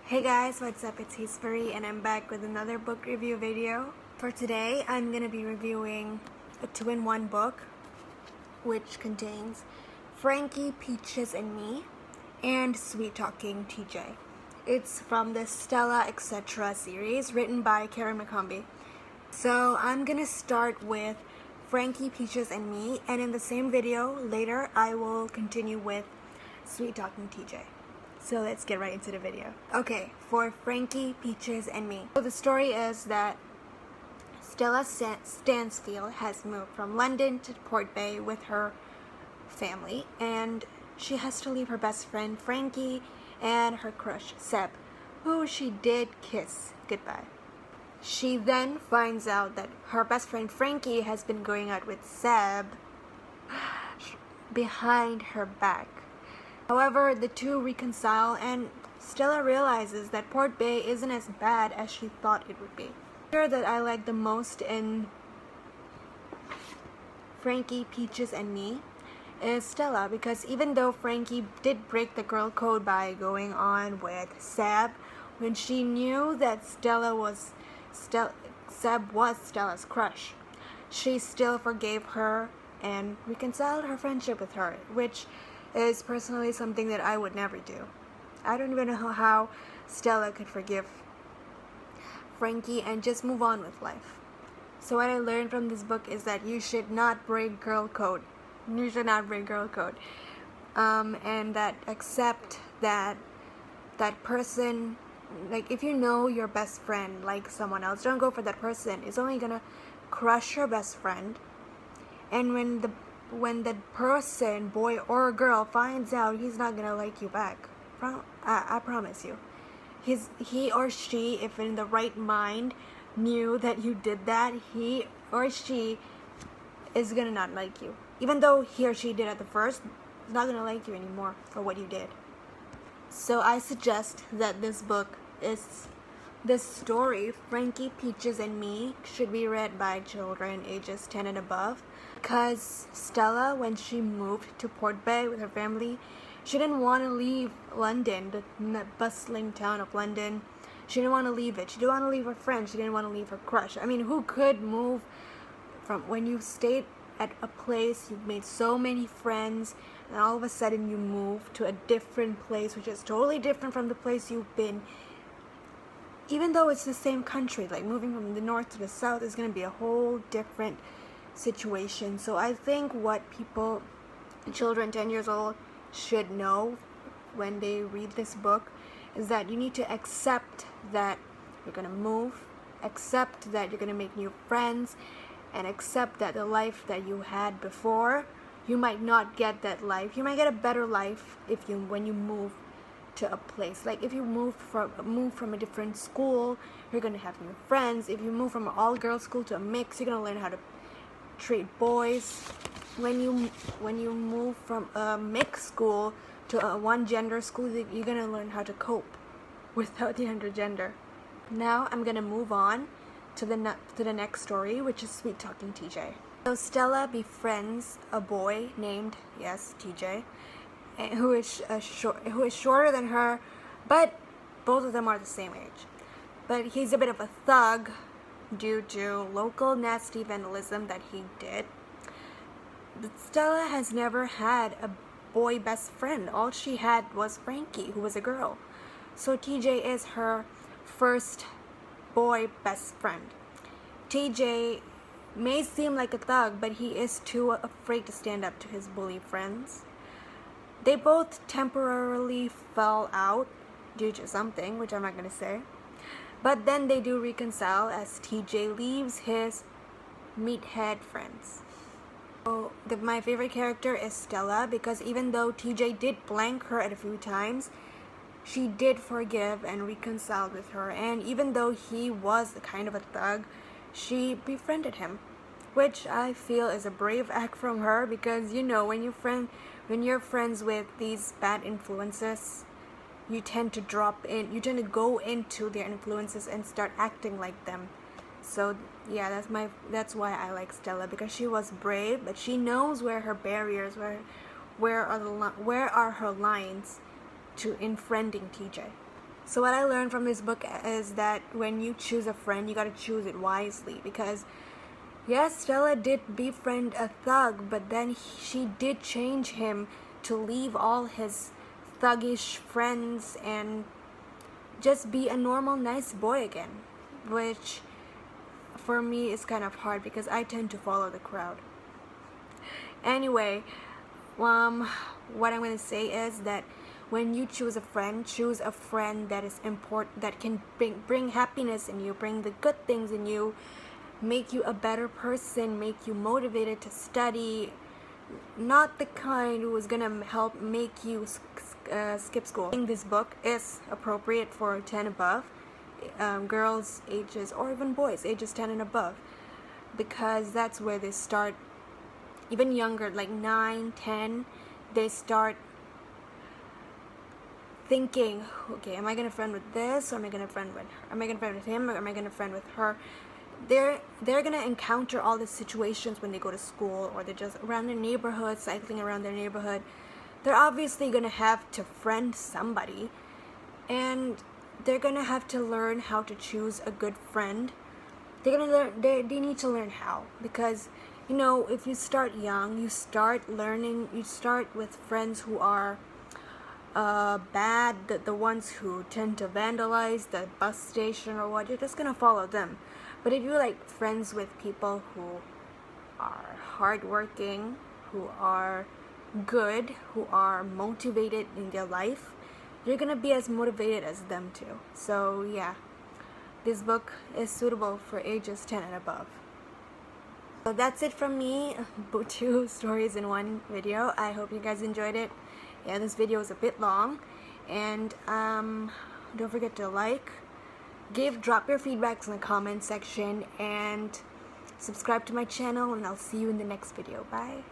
Hey guys, what's up? It's History and I'm back with another book review video. For today, I'm going to be reviewing a 2-in-1 book which contains Frankie Peaches and Me and SweetTalking TJ. It's from the Stella etc. series written by Karen McCombie. So I'm going to start with Frankie Peaches and Me, and in the same video later I will continue with SweetTalking TJ. So let's get right into the video. Okay, for Frankie Peaches and Me. So the story is that Stella Stansfield has moved from London to Port Bay with her family, and she has to leave her best friend Frankie and her crush Seb, who she did kiss goodbye. She then finds out that her best friend Frankie has been going out with Seb behind her back. However, the two reconcile and Stella realizes that Port Bay isn't as bad as she thought it would be. The character that I like the most in Frankie, Peaches and Me is Stella, because even though Frankie did break the girl code by going on with Seb, when she knew that Seb was Stella's crush, she still forgave her and reconciled her friendship with her, which is personally something that I would never do. I don't even know how Stella could forgive Frankie and just move on with life. So what I learned from this book is that you should not break girl code. You should not break girl code. And that accept that person, like if you know your best friend like someone else, don't go for that person. It's only gonna crush your best friend. And when the person, boy or girl, finds out, he's not gonna like you back. I promise you. He or she, if in the right mind, knew that you did that, he or she is gonna not like you. Even though he or she did at the first, he's not gonna like you anymore for what you did. So I suggest that this story, Frankie, Peaches and Me, should be read by children ages 10 and above. Because Stella, when she moved to Port Bay with her family, she didn't want to leave London, the bustling town of London. She didn't want to leave it. She didn't want to leave her friends. She didn't want to leave her crush. I mean, who could move from when you stayed at a place, you've made so many friends, and all of a sudden you move to a different place, which is totally different from the place you've been. Even though it's the same country, like moving from the north to the south is going to be a whole different situation. So I think what children 10 years old should know when they read this book is that you need to accept that you're going to move, accept that you're going to make new friends, and accept that the life that you had before, you might not get that life. You might get a better life when you move to a place. Like if you move from a different school, you're going to have new friends. If you move from an all-girls school to a mix, you're going to learn how to treat boys. When you move from a mixed school to a one-gender school, you're going to learn how to cope without the other gender. Now I'm going to move on to the next story, which is SweetTalking TJ. So Stella befriends a boy named, yes, TJ, who is shorter than her, but both of them are the same age. But he's a bit of a thug due to local nasty vandalism that he did. But Stella has never had a boy best friend. All she had was Frankie, who was a girl. So TJ is her first boy best friend. TJ may seem like a thug, but he is too afraid to stand up to his bully friends. They both temporarily fell out due to something, which I'm not going to say. But then they do reconcile as TJ leaves his meathead friends. So my favorite character is Stella, because even though TJ did blank her at a few times, she did forgive and reconcile with her. And even though he was kind of a thug, she befriended him, which I feel is a brave act from her, because when you're friends with these bad influences, you tend to go into their influences and start acting like them. So yeah, that's why I like Stella, because she was brave, but she knows where her barriers, where are her lines in friending TJ. So what I learned from this book is that when you choose a friend, you gotta choose it wisely, because yes, Stella did befriend a thug, but then she did change him to leave all his thuggish friends and just be a normal, nice boy again, which for me is kind of hard because I tend to follow the crowd. Anyway, what I'm gonna say is that when you choose a friend that is important, that can bring happiness in you, bring the good things in you, make you a better person, make you motivated to study, not the kind who is gonna help make you skip school. I think this book is appropriate for 10 above, girls ages, or even boys ages 10 and above, because that's where they start. Even younger, like 9, 10, they start thinking, okay, am I gonna friend with this, or am I gonna friend with her? Am I gonna friend with him, or am I gonna friend with her? They're gonna encounter all these situations when they go to school, or they're just around their neighborhood, cycling around their neighborhood. They're obviously gonna have to friend somebody, and they're gonna have to learn how to choose a good friend. They're gonna learn. They need to learn how, because if you start young, you start learning. You start with friends who are bad, the ones who tend to vandalize the bus station or what. You're just gonna follow them. But if you're like friends with people who are hardworking, who are good, who are motivated in their life, you're gonna be as motivated as them too. So yeah, this book is suitable for ages 10 and above. So that's it from me. 2 stories in 1 video. I hope you guys enjoyed it. Yeah, this video is a bit long, and don't forget to drop your feedbacks in the comment section, and subscribe to my channel, and I'll see you in the next video. Bye.